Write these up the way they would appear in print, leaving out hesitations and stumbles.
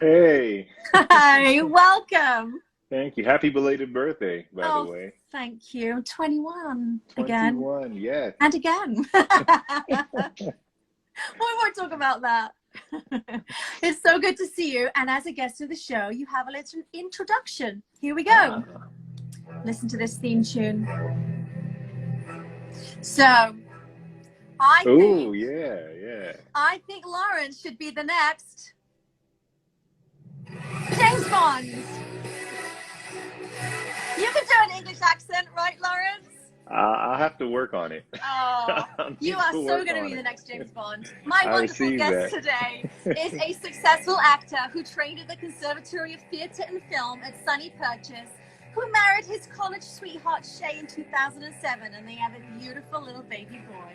Hey, Hi, welcome. thank you. Happy belated birthday, by the Oh, way. thank you. 21 again 21, yes. and again. We won't talk about that. It's so good to see you. And as a guest of the show, you have a little introduction. Here we go. Ah. Listen to this theme tune. So, I Oh, think, yeah, yeah. I think Lawrence should be the next James Bond. You can do an English accent, right, Lawrence? I'll have to work on it. Oh, I'll you need are to so work going to on be the it. next James Bond. My I wonderful received guest that. today is a successful actor who trained at the Conservatory of Theatre and Film at Sunny Purchase, who married his college sweetheart Shay in 2007, and they have a beautiful little baby boy.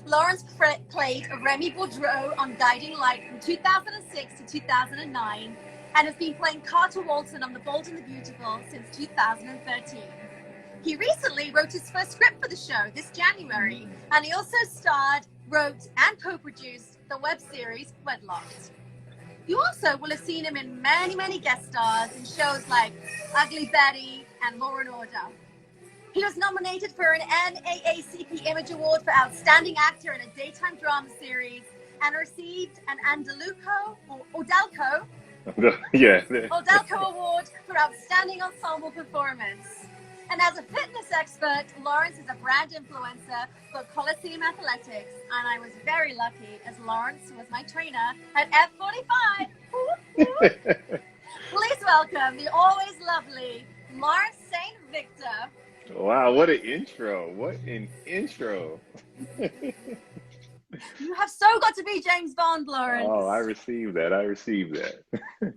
Lawrence played Remy Boudreau on Guiding Light from 2006 to 2009 and has been playing Carter Walton on The Bold and the Beautiful since 2013. He recently wrote his first script for the show this January, and he also starred, wrote, and co-produced the web series Wedlocked. You also will have seen him in many, many guest stars in shows like Ugly Betty and Law and Order. He was nominated for an NAACP Image Award for Outstanding Actor in a Daytime Drama Series and received an Yeah. Odalco Award for Outstanding Ensemble Performance. And as a fitness expert, Lawrence is a brand influencer for Coliseum Athletics, and I was very lucky as Lawrence was my trainer at F45. Please welcome the always lovely Lawrence St. Victor. Wow, what an intro. What an intro. You have so got to be James Bond, Oh, I Lawrence. received that. I received that.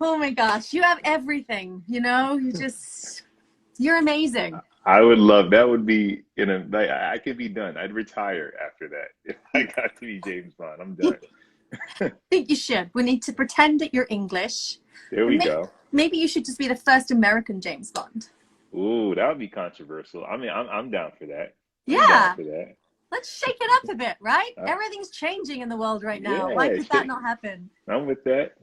Oh my gosh, you have everything, you're amazing. I would love that would be in a like I could be done. I'd retire after that if I got to be James Bond. I'm I done. think you should. We need to pretend that you're English. There And we go. maybe you should just be the first American James Bond. Ooh, that would be controversial. I mean, I'm down for that. I'm down Yeah, for that. let's shake it up a bit, right? Uh, Everything's changing in the world right now. Why yeah, could that not happen? I'm with that.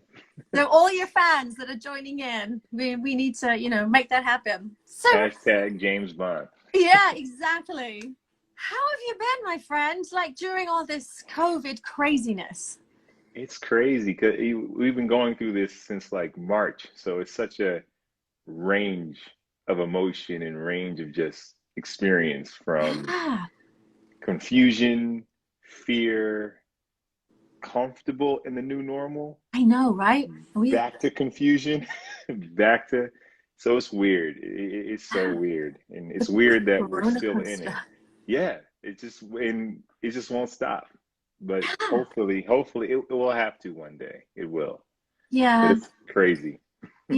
So all your fans that are joining in, we need to, make that happen. So Hashtag James Bond. yeah, exactly. How have you been, my friend? Like during all this COVID craziness? It's crazy because we've been going through this since like March, so it's such a range of emotion and range of just experience from Yeah, confusion, fear, comfortable in the new normal, I know, right? We back to confusion, back to, so it's weird. It's so ah, weird, and the it's weird that we're roller still in coaster. it. Yeah, it just won't stop. But Ah, hopefully it will have to one day. It will. But yeah, it's crazy. I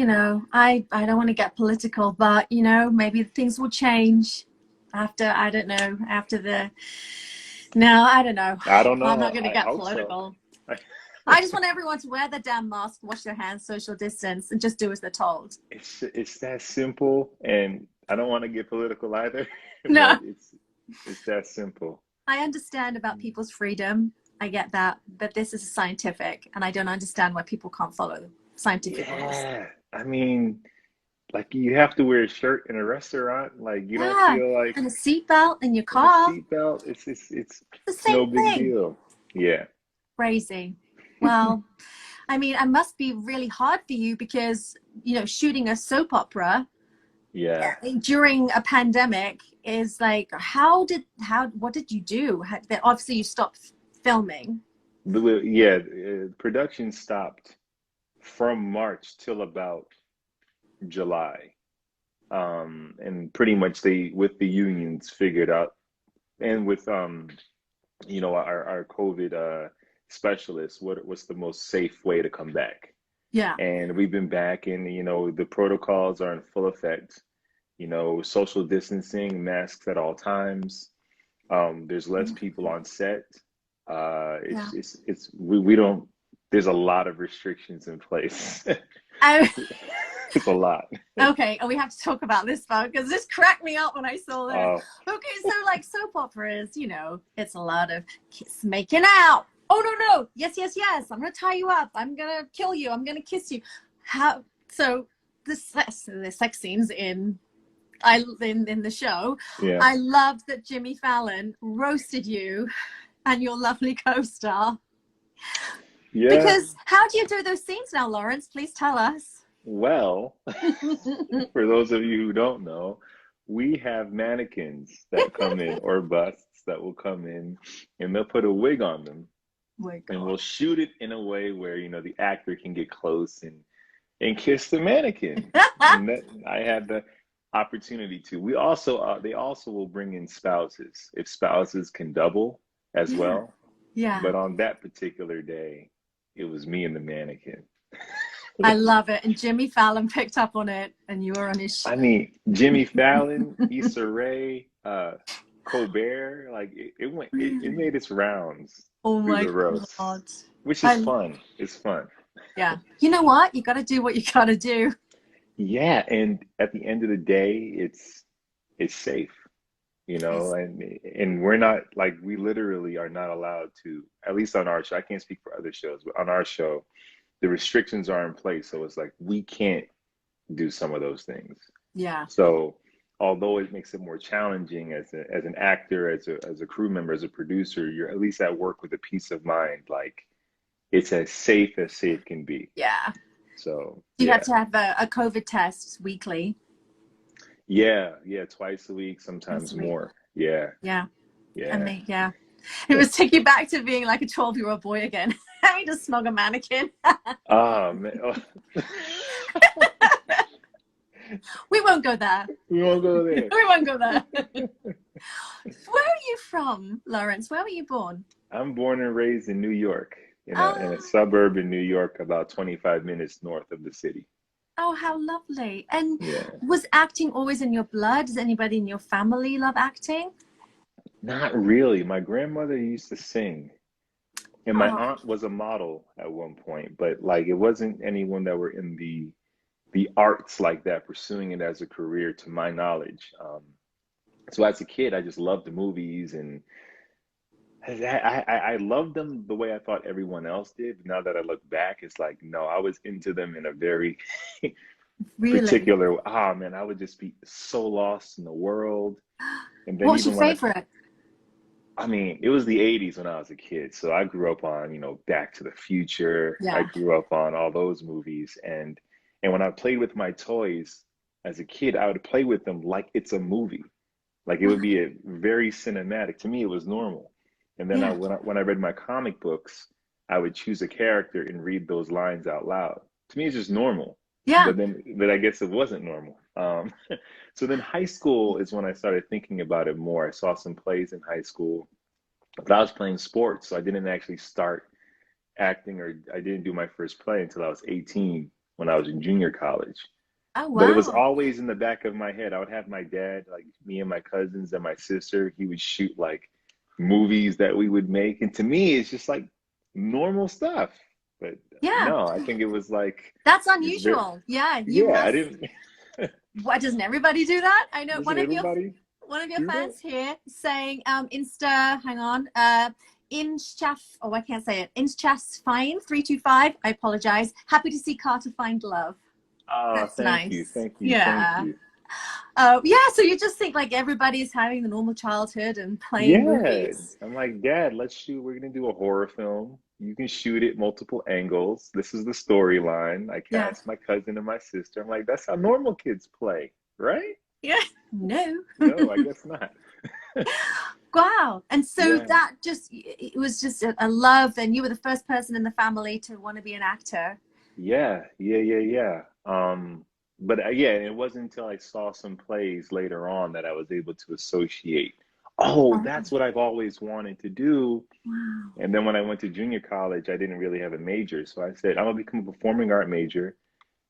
don't want to get political, but maybe things will change after, I don't know, after the no, I don't know. I don't I'm know. not going to I get hope so. political. I just want everyone to wear their damn mask, wash their hands, social distance, and just do as they're told. It's that simple, and I don't want to get political either, but No, it's that simple. I understand about people's freedom. I get that, but this is scientific, and I don't understand why people can't follow scientific rules. Yeah, I mean, like you have to wear a shirt in a restaurant. Like you don't Yeah, feel and like a seatbelt in your in a car, seatbelt. the It's same no big thing. deal. Yeah, Crazy. Well, I mean, it must be really hard for you because, shooting a soap opera yeah. during a pandemic is like, what did you do? Obviously you stopped filming. Yeah, production stopped from March till about July. And pretty much they with the unions figured out, and with our COVID specialists, what's the most safe way to come back. Yeah. And we've been back, and the protocols are in full effect. Social distancing, masks at all times. There's less people on set. Yeah. We don't. There's a lot of restrictions in place. I, It's a lot. okay, and we have to talk about this part because this cracked me up when I saw this. Uh, Okay, so like soap operas, it's a lot of kiss making out, Oh, no, no. Yes, yes, yes. I'm going to tie you up. I'm going to kill you. I'm going to kiss you. How? So the sex scenes in the show, Yeah. I loved that Jimmy Fallon roasted you and your lovely co-star. Yeah. Because how do you do those scenes now, Lawrence? Please tell us. Well, for those of you who don't know, we have mannequins that come in or busts that will come in and they'll put a wig on them Oh my and God. we'll shoot it in a way where, the actor can get close and kiss the mannequin. And that I had the opportunity to. We also they also will bring in spouses if spouses can double as Yeah. well. Yeah. But on that particular day, it was me and the mannequin. I love it. And Jimmy Fallon picked up on it and you were on his I show. mean, Jimmy Fallon, Issa Rae, Colbert, like it Really? made its rounds Oh through my the roasts, God. which is I, fun. It's fun. yeah. You know what? You got to do what you got to do. Yeah, and at the end of the day, it's safe, It's, and we're not like we literally are not allowed to, at least on our show. I can't speak for other shows, but on our show, the restrictions are in place. So it's like we can't do some of those things. yeah. So although it makes it more challenging as an actor, as a crew member, as a producer, you're at least at work with a peace of mind. Like it's as safe can be. Yeah. So You have yeah. to have a COVID test weekly. Yeah, yeah, twice a week, Once sometimes a week. more. Yeah, Yeah. yeah. Yeah. It was take you back to being like a 12-year-old boy again. Having to snog a mannequin. Oh man. Oh. We won't go there. We won't go We there. won't go there. Where are you from, Lawrence? Where were you born? I'm born and raised in New York, in a Oh, suburb in New York, about 25 minutes north of the city. oh, how lovely. And Yeah. was acting always in your blood? Does anybody in your family love acting? Not really. My grandmother used to sing, and my Oh, aunt was a model at one point, but like it wasn't anyone that were in the arts like that, pursuing it as a career, to my knowledge. So as a kid, I just loved the movies, and I loved them the way I thought everyone else did. But now that I look back, it's like, no, I was into them in a very really? particular. Ah, man, I would just be so lost in the world. And then What's your even when favorite? I mean, it was the 80s when I was a kid. So I grew up on, Back to the Future. I Yeah. grew up on all those movies. And when I played with my toys as a kid, I would play with them like it's a movie. Like it would be a very cinematic. To me, it was normal. And then Yeah. when I read my comic books, I would choose a character and read those lines out loud. To me, it's just normal. Yeah. But I guess it wasn't normal. So then high school is when I started thinking about it more. I saw some plays in high school, but I was playing sports, so I didn't actually start acting, or I didn't do my first play until I was 18 when I was in junior college. Oh, But it was wow. always in the back of my head. I would have my dad, like me and my cousins and my sister, he would shoot like movies that we would make. And to me, it's just like normal stuff. But Yeah. no, I think it was like, That's it's very, unusual. Yeah. You yeah, I must. didn't, Why doesn't everybody do that? I know doesn't everybody one of your do that? fans here saying Insta, hang on, Inchchaff, oh, I can't say it. Inchchaff fine 325. I apologize. Happy to see Carter find love. Ah, That's thank you, nice. thank you, thank Yeah. you. Yeah, so you just think like everybody's having the normal childhood and playing Yeah, movies. I'm like, Dad, let's shoot. We're gonna do a horror film. You can shoot it multiple angles. This is the storyline. I Yeah. cast my cousin and my sister. I'm like, that's how normal kids play, right? Yeah. No. No, I guess not. Wow. And so Yeah, that just, it was just a love. And you were the first person in the family to want to be an actor. yeah. But yeah, it wasn't until I saw some plays later on that I was able to associate. Oh, Oh, that's what I've always wanted to do. wow. And then when I went to junior college, I didn't really have a major. So I said, I'm gonna become a performing art major.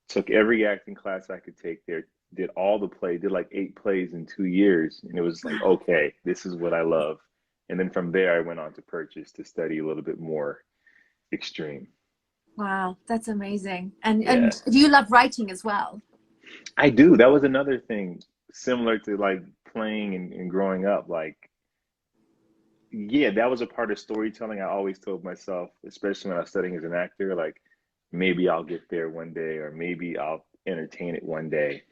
Took every acting class I could take there, did all the play, did like 8 plays in 2 years. And it was like, okay, this is what I love. And then from there, I went on to Purchase to study a little bit more extreme. Wow, that's amazing. Yeah, And do you love writing as well? I do. That was another thing similar to like playing and growing up. Like yeah, that was a part of storytelling I always told myself, especially when I was studying as an actor, like maybe I'll get there one day or maybe I'll entertain it one day.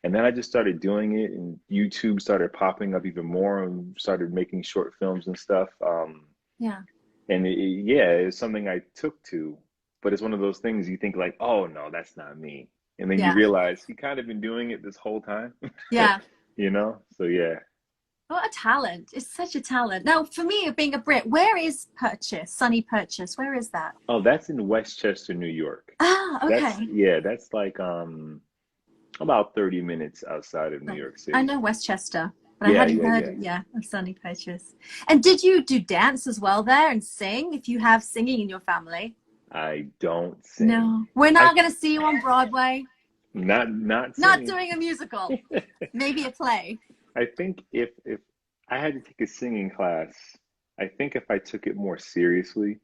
And then I just started doing it and YouTube started popping up even more and started making short films and stuff. Yeah. And yeah, it's something I took to, but it's one of those things you think like, oh no, that's not me. And then you Yeah. realize you kind of been doing it this whole time, Yeah. you know? So yeah. What a talent. It's such a talent. Now, for me, being a Brit, where is Purchase? Sunny Purchase. Where is that? Oh, that's in Westchester, New York. Ah, That's okay. yeah, that's like about 30 minutes outside of New Right. York I City. know Westchester, but I Yeah, hadn't yeah, heard, yeah. yeah, of Sunny Purchase. And did you do dance as well there and sing if you have singing in your family? I don't sing. No. We're I not going to see you on Broadway. not Not singing. doing a musical. Maybe a play. I think if I had to take a singing class, I think if I took it more seriously,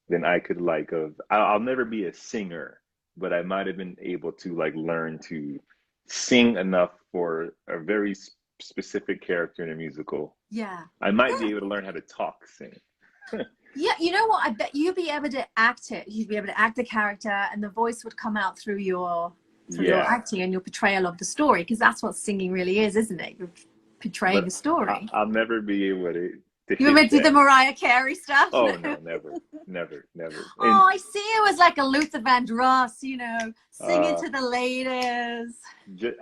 then I could like of I'll never be a singer, but I might have been able to like learn to sing enough for a very specific character in a musical. Yeah. I might be Yeah. able to learn how to talk sing. Yeah, you know what? I bet you'd be able to act it. You'd be able to act the character, and the voice would come out through your Yeah. acting and your portrayal of the story, because that's what singing really is, isn't it? You're portraying a But story. I'll never be able to You want hit me to do the that. Mariah Carey stuff? Oh no, never, never, never. And Oh, I see you as like a Luther Vandross, singing uh, to the ladies.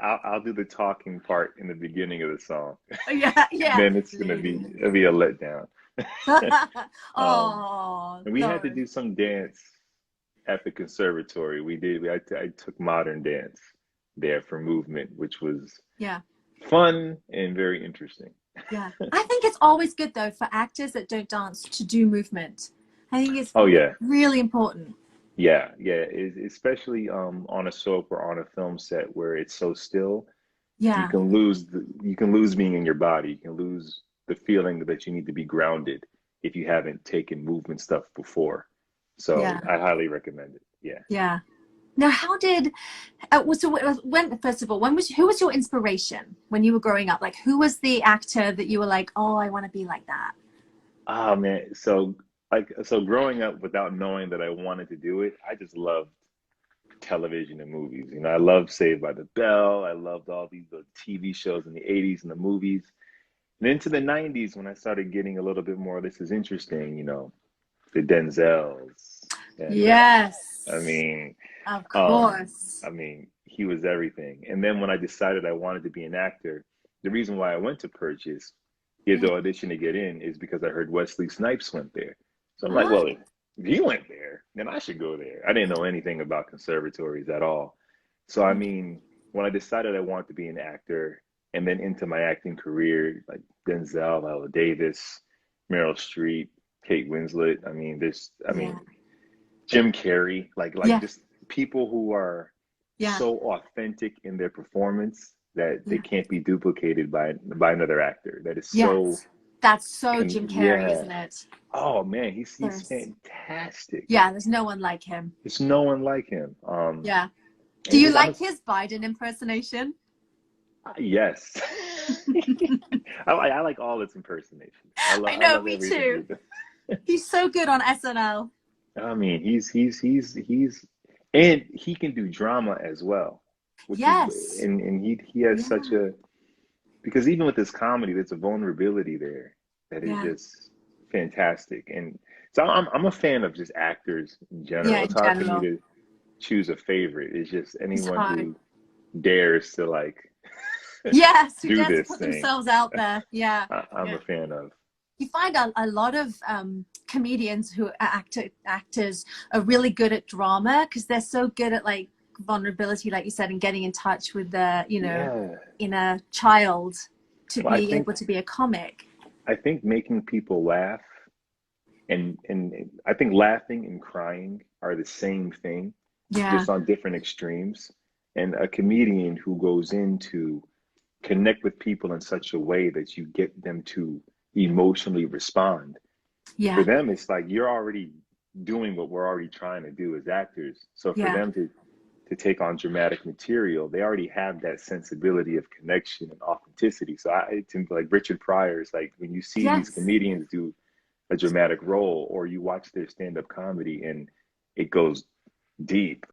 I'll do the talking part in the beginning of the song. Yeah, yeah, Then it's gonna be ladies. it'll be a letdown. Um, Oh, and we had to no. do some dance at the conservatory. I took modern dance there for movement, which was Yeah. fun and very interesting. Yeah. I think it's always good though for actors that don't dance to do movement. I think it's Oh yeah, really important. yeah, yeah. Especially on a soap or on a film set where it's so still, Yeah. you can lose being in your body. You can lose the feeling that you need to be grounded if you haven't taken movement stuff before. So Yeah. I highly recommend it. Yeah. Yeah. Now, how did so when first of all, who was your inspiration when you were growing up? Like, who was the actor that you were like, oh, I want to be like that? Oh man, so growing up without knowing that I wanted to do it, I just loved television and movies. You know, I loved Saved by the Bell. I loved all these the TV shows in the 80s and the movies. And into the 90s when I started getting a little bit more, this is interesting, you know, the Denzels. And I Yes, mean, of um, course. he was everything. And then when I decided I wanted to be an actor, the reason why I went to Purchase, give Yeah. the audition to get in, is because I heard Wesley Snipes went there. So I'm like, Ah, well, if he went there, then I should go there. I didn't know anything about conservatories at all. So I mean, when I decided I wanted to be an actor, and then into my acting career, like Denzel, Viola Davis, Meryl Streep, Kate Winslet. I yeah. mean, Jim Carrey, like Yeah. just people who are Yeah. so authentic in their performance that they Yeah. can't be duplicated by another actor. That is so Yes. That's so Jim Carrey, yeah. isn't it? Oh man, he's There's fantastic. yeah, there's no one like him. There's no one like him. Yeah. Do And you just I'm a like his Biden impersonation? yes. I like all its impersonations. I I know, love me everything he too. does. He's so good on SNL. I mean, he's and he can do drama as well, which is Yes. and he has such Yeah. a because even with his comedy, there's a vulnerability there that is Yeah. just fantastic. And so I'm a fan of just actors in Yeah, general. It's in hard for me general. to choose a favorite. It's just It's anyone hard. who dares to like Yes, who do dares to this put thing, themselves out there. Yeah. I'm Yeah. a fan of. You find a lot of comedians who are actors are really good at drama because they're so good at like vulnerability, like you said, and getting in touch with the, Yeah. inner child to Well, be able to be a comic. I think making people laugh and I think laughing and crying are the same thing, Yeah. just on different extremes. And a comedian who goes in to connect with people in such a way that you get them to emotionally respond. For Yeah. them, it's like you're already doing what we're already trying to do as actors. So for Yeah. them to take on dramatic material, they already have that sensibility of connection and authenticity. So I to like Richard Pryor is like when you see these Yes. comedians do a dramatic role, or you watch their stand-up comedy and it goes deep.